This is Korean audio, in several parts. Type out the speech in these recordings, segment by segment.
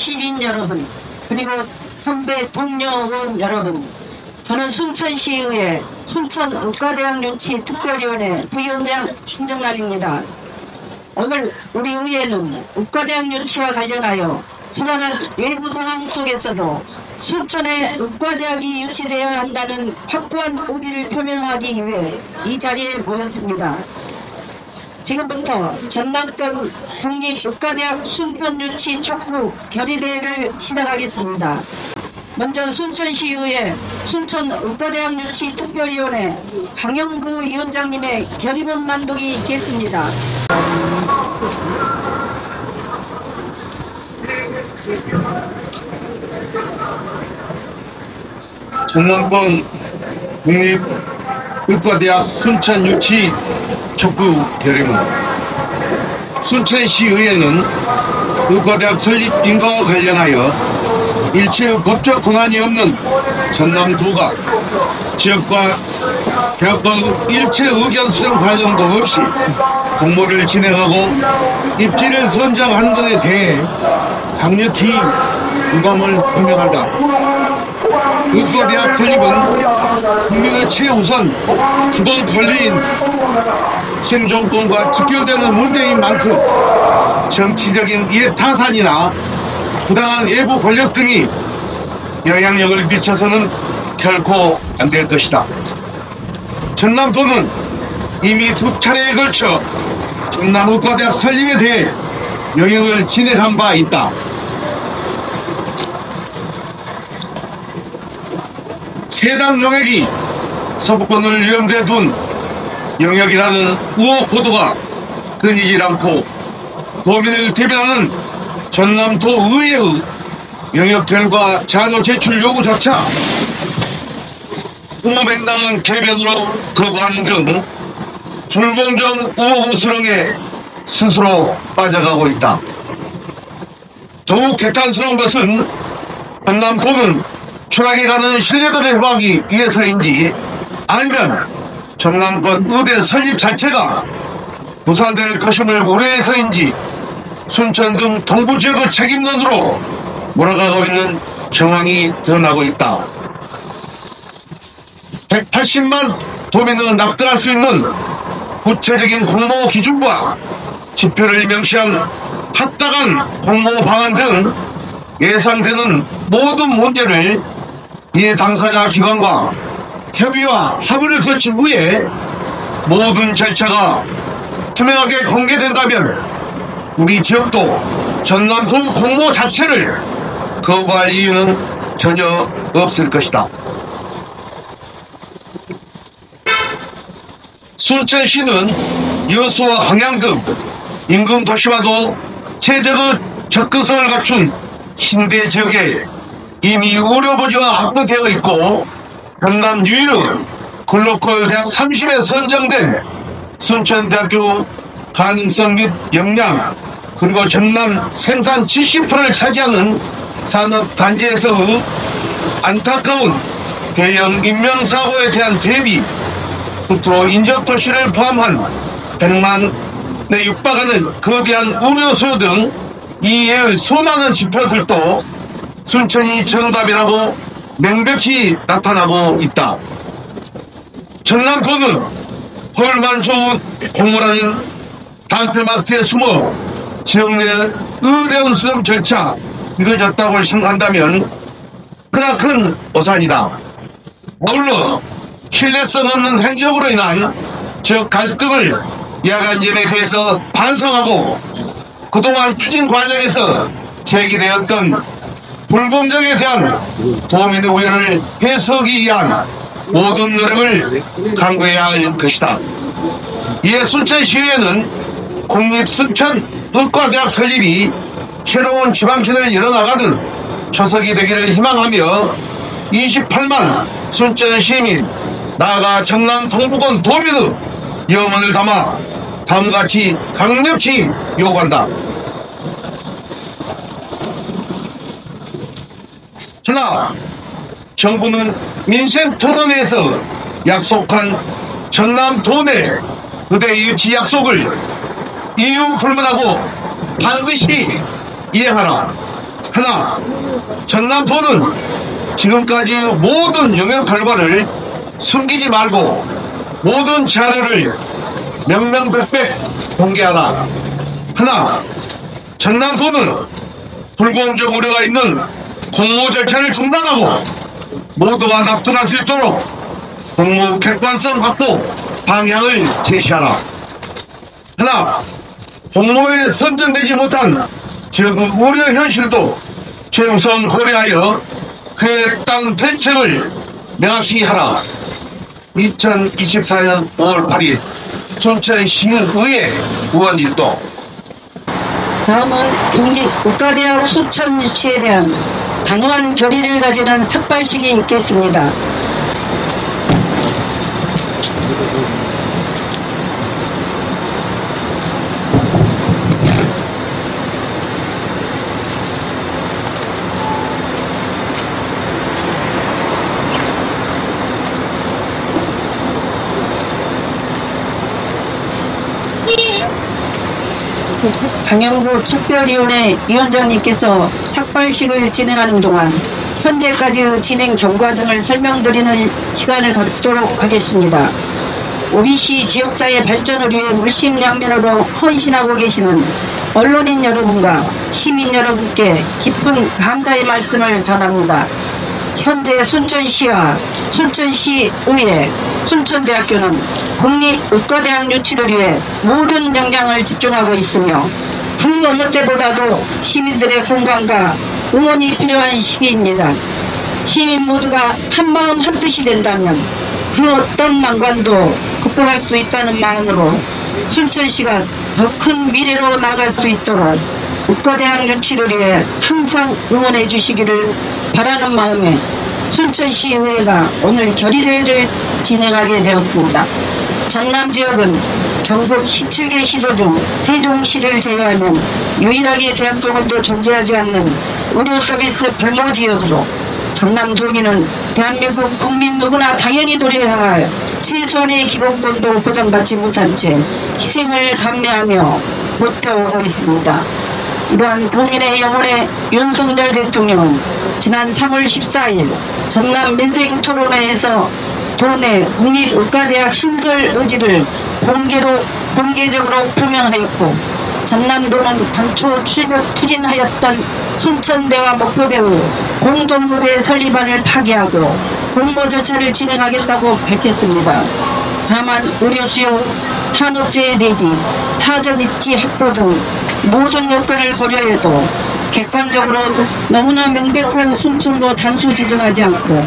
시민 여러분, 그리고 선배 동료 의원 여러분, 저는 순천시의회 순천의과대학 유치 특별위원회 부위원장 신정날입니다. 오늘 우리 의회는 의과대학 유치와 관련하여 수많은 외부 상황 속에서도 순천에 의과대학이 유치되어야 한다는 확고한 의지를 표명하기 위해 이 자리에 모였습니다. 지금부터 전남권 국립의과대학 순천 유치 촉구 결의대회를 시작하겠습니다. 먼저 순천시의회 순천의과대학 유치 특별위원회 강영구 위원장님의 결의문 낭독이 있겠습니다. 전남권 국립의과대학 순천 유치 촉구 결의문. 순천시의회는 의과대학 설립 인가와 관련하여 일체의 법적 권한이 없는 전남도가 지역과 대학과 일체 의견 수렴 과정도 없이 공모를 진행하고 입지를 선정하는 것에 대해 강력히 유감을 표명한다. 의과대학 설립은 국민의 최우선 기본 권리인 생존권과 직결되는 문제인 만큼 정치적인 이해타산이나 부당한 외부 권력 등이 영향력을 미쳐서는 결코 안 될 것이다. 전남도는 이미 2차례에 걸쳐 전남의과대학 설립에 대해 영역을 진행한 바 있다. 해당 영역이 서부권을 위험대에 둔 영역이라는 우혹 보도가 끊이질 않고 도민을 대변하는 전남도 의회의 영역 결과 자료 제출 요구조차 무맹당한 개변으로 거부하는 등 불공정 우혹 수렁에 스스로 빠져가고 있다. 더욱 개탄스러운 것은 전남도는 추락해가는 신뢰도를 회복하기 위해서인지 아니면 전남권 의대 설립 자체가 무산될 것임을 우려해서인지 순천 등 동부지역의 책임론으로 몰아가고 있는 정황이 드러나고 있다. 180만 도민을 납득할 수 있는 구체적인 공모 기준과 지표를 명시한 합당한 공모 방안 등 예상되는 모든 문제를 이해 당사자 기관과 협의와 합의를 거친 후에 모든 절차가 투명하게 공개된다면 우리 지역도 전남도 공모 자체를 거부할 이유는 전혀 없을 것이다. 순천시는 여수와 황양급 인근 도시와도 최적의 접근성을 갖춘 신대 지역에 이미 의료부지가 확보되어 있고 전남 유일의 글로컬 대학 30에 선정된 순천대학교 가능성 및 역량 그리고 전남 생산 70%를 차지하는 산업단지에서의 안타까운 대형 인명사고에 대한 대비 끝으로 인접도시를 포함한 100만에 육박하는 거대한 의료수요 등 이외의 수많은 지표들도 순천이 정답이라고 명백히 나타나고 있다. 전남도는 헐만 좋은 공모라는 단편마트에 숨어 지역 내 의료원 수렴 절차 이루어졌다고 생각한다면 크나큰 오산이다. 아울러 신뢰성 없는 행적으로 인한 지역 갈등을 야간 점에 대해서 반성하고 그동안 추진 과정에서 제기되었던 불공정에 대한 도민의 우려를 해소하기 위한 모든 노력을 강구해야 할 것이다. 이에 순천시의회는 국립순천의과대학 설립이 새로운 지방시를 열어나가는 초석이 되기를 희망하며 28만 순천시민 나아가 전남 동부권 도민의 영혼을 담아 다음같이 강력히 요구한다. 하나, 정부는 민생토론회에서 약속한 전남 도내 의대 유치 약속을 이유 불문하고 반드시 이행하라. 하나, 하나, 전남도는 지금까지 모든 영역 결과를 숨기지 말고 모든 자료를 명명백백 공개하라. 하나, 전남도는 불공정 우려가 있는 공모 절차를 중단하고 모두가 납득할 수 있도록 공모 객관성 확보 방향을 제시하라. 하나, 공모에 선정되지 못한 지역 우려 현실도 최우선 고려하여 그의 땅 대책을 명확히 하라. 2024년 5월 8일 순천시의회 의원일동. 다음은 국립국가대학 수천 유치에 대한 단호한 결의를 가지는 삭발식이 있겠습니다. 강영구 특별위원회 위원장님께서 삭발식을 진행하는 동안 현재까지의 진행 경과 등을 설명드리는 시간을 갖도록 하겠습니다. OBC 지역사회 발전을 위해 물심양면으로 헌신하고 계시는 언론인 여러분과 시민 여러분께 깊은 감사의 말씀을 전합니다. 현재 순천시와 순천시의회, 순천대학교는 국립의과대학 유치를 위해 모든 역량을 집중하고 있으며 그 어느 때보다도 시민들의 건강과 응원이 필요한 시기입니다. 시민 모두가 한마음 한뜻이 된다면 그 어떤 난관도 극복할 수 있다는 마음으로 순천시가 더 큰 미래로 나갈 수 있도록 의과대학 유치를 위해 항상 응원해 주시기를 바라는 마음에 순천시의회가 오늘 결의대회를 진행하게 되었습니다. 전남 지역은 전국 17개 시도 중 세종시를 제외하면 유일하게 대학병원도 존재하지 않는 의료 서비스 불모 지역으로 전남도민은 대한민국 국민 누구나 당연히 누려야 할 최소한의 기본권도 보장받지 못한 채 희생을 감내하며 버텨오고 있습니다. 이러한 도민의 영혼의 윤석열 대통령은 지난 3월 14일 전남 민생토론회에서 도내 국립의과대학 신설 의지를 공개적으로 표명하였고 전남도는 당초 추진하였던 순천대와 목포대의 공동무대 설립안을 파기하고 공모 절차를 진행하겠다고 밝혔습니다. 다만 의료수요, 산업재해 대비, 사전 입지 확보 등 모든 여건을 고려해도 객관적으로 너무나 명백한 순천도 단수 지정하지 않고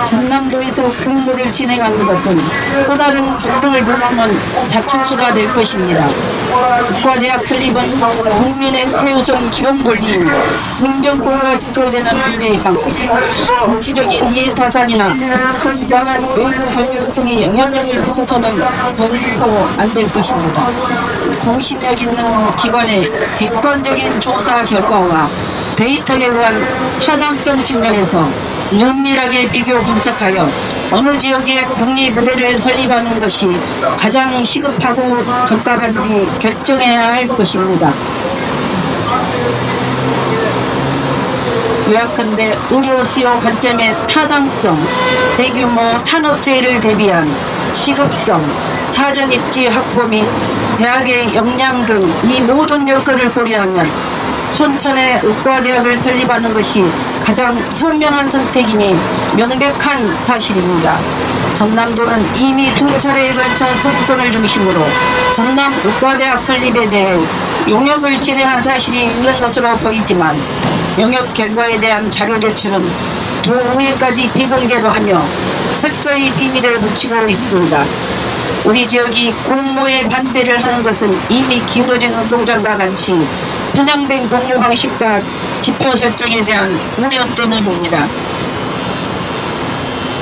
전남도에서 공모를 진행하는 것은 또 다른 갈등을 불러오는 자충수가 될 것입니다. 의과대학 설립은 국민의 최우선 기본 권리이고 행정권과 기소되는 문제의 방법, 정치적인 이해타산이나 부당한 외부 활력 등의 영향력을 미쳐서는 결코 안 될 것입니다. 공신력 있는 기관의 객관적인 조사 결과와 데이터에 의한 타당성 측면에서 면밀하게 비교 분석하여 어느 지역에 국립의대를 설립하는 것이 가장 시급하고 급급한지 결정해야 할 것입니다. 요약한데 의료 수요 관점의 타당성, 대규모 산업재해를 대비한 시급성, 사전 입지 확보 및 대학의 역량 등 이 모든 여건을 고려하면 순천에 의과대학을 설립하는 것이 가장 현명한 선택이니 명백한 사실입니다. 전남도는 이미 두 차례에 걸쳐 서구권을 중심으로 전남 의과대학 설립에 대해 용역을 진행한 사실이 있는 것으로 보이지만 용역 결과에 대한 자료 제출은 도의회까지 비공개로 하며 철저히 비밀을 묻히고 있습니다. 우리 지역이 공모에 반대를 하는 것은 이미 기울어진 운동장과 같이 편향된 공모 방식과 지표 설정에 대한 우려 때문입니다.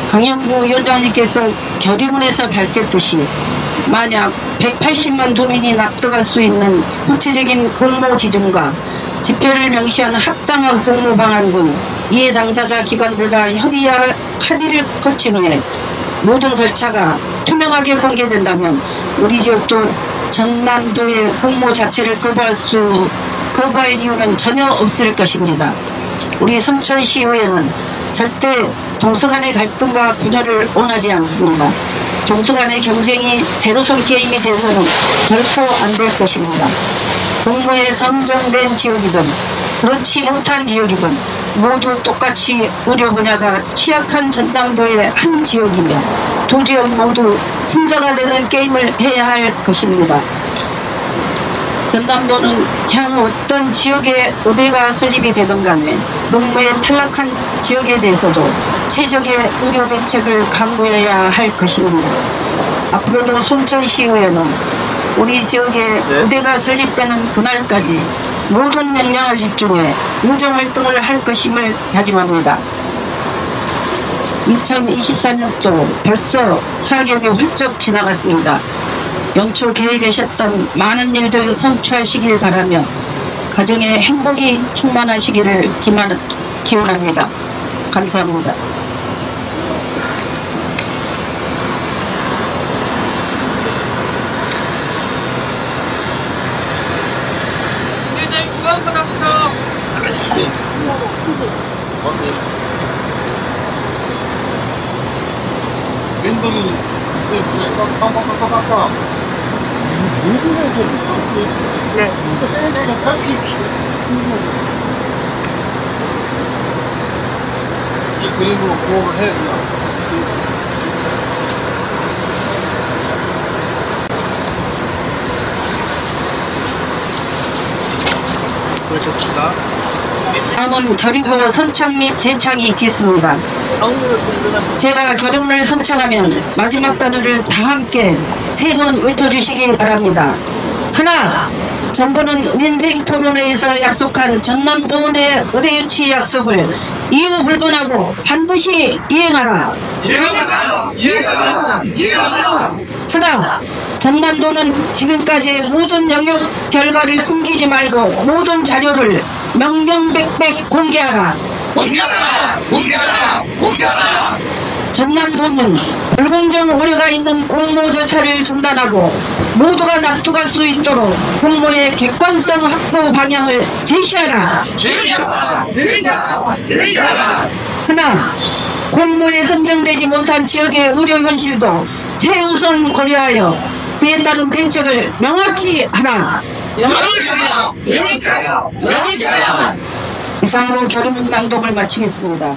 강영구 위원장님께서 결의문에서 밝혔듯이 만약 180만 도민이 납득할 수 있는 구체적인 공모 기준과 지표를 명시하는 합당한 공모 방안 등 이해 당사자 기관들과 합의를 거친 후에 모든 절차가 투명하게 공개된다면 우리 지역도 전남도의 공모 자체를 거부할 이유는 전혀 없을 것입니다. 우리 순천시의회는 절대 동서 간의 갈등과 분열을 원하지 않습니다. 동서 간의 경쟁이 제로섬 게임이 돼서는 결코 안 될 것입니다. 공모에 선정된 지역이든 그렇지 못한 지역이든 모두 똑같이 의료 분야가 취약한 전남도의 한 지역이며 두 지역 모두 승자가 되는 게임을 해야 할 것입니다. 전남도는 향후 어떤 지역에 의대가 설립이 되든 간에 농무에 탈락한 지역에 대해서도 최적의 의료 대책을 강구해야 할 것입니다. 앞으로도 순천시의회는 우리 지역에 의대가 설립되는 그날까지 모든 역량을 집중해 의정활동을 할 것임을 다짐합니다. 2024년도 벌써 4개월이 훌쩍 지나갔습니다. 연초 계획하셨던 많은 일들 성취하시길 바라며 가정의 행복이 충만하시기를 기원합니다. 감사합니다. 왼동이 깜깜깜깜깜 조준을 좀 네. 이 그림으로 구호를 해야 된다. 그렇습니다. 다음은 결의고 선창 및 재창이 있겠습니다. 제가 결의문을 선창하면 마지막 단어를 다 함께 3번 외쳐주시기 바랍니다. 하나, 정부는 민생토론회에서 약속한 전남도 내 의료유치 약속을 이유 불분하고 반드시 이행하라. 하나, 전남도는 지금까지 모든 영역 결과를 숨기지 말고 모든 자료를 명명백백 공개하라. 전남도는 불공정 오류가 있는 공모조차를 중단하고 모두가 납득할 수 있도록 공모의 객관성 확보 방향을 제시하라. 하나, 공모에 선정되지 못한 지역의 의료 현실도 최우선 고려하여 그에 따른 대책을 명확히 하라. 이상으로 결의문 낭독을 마치겠습니다.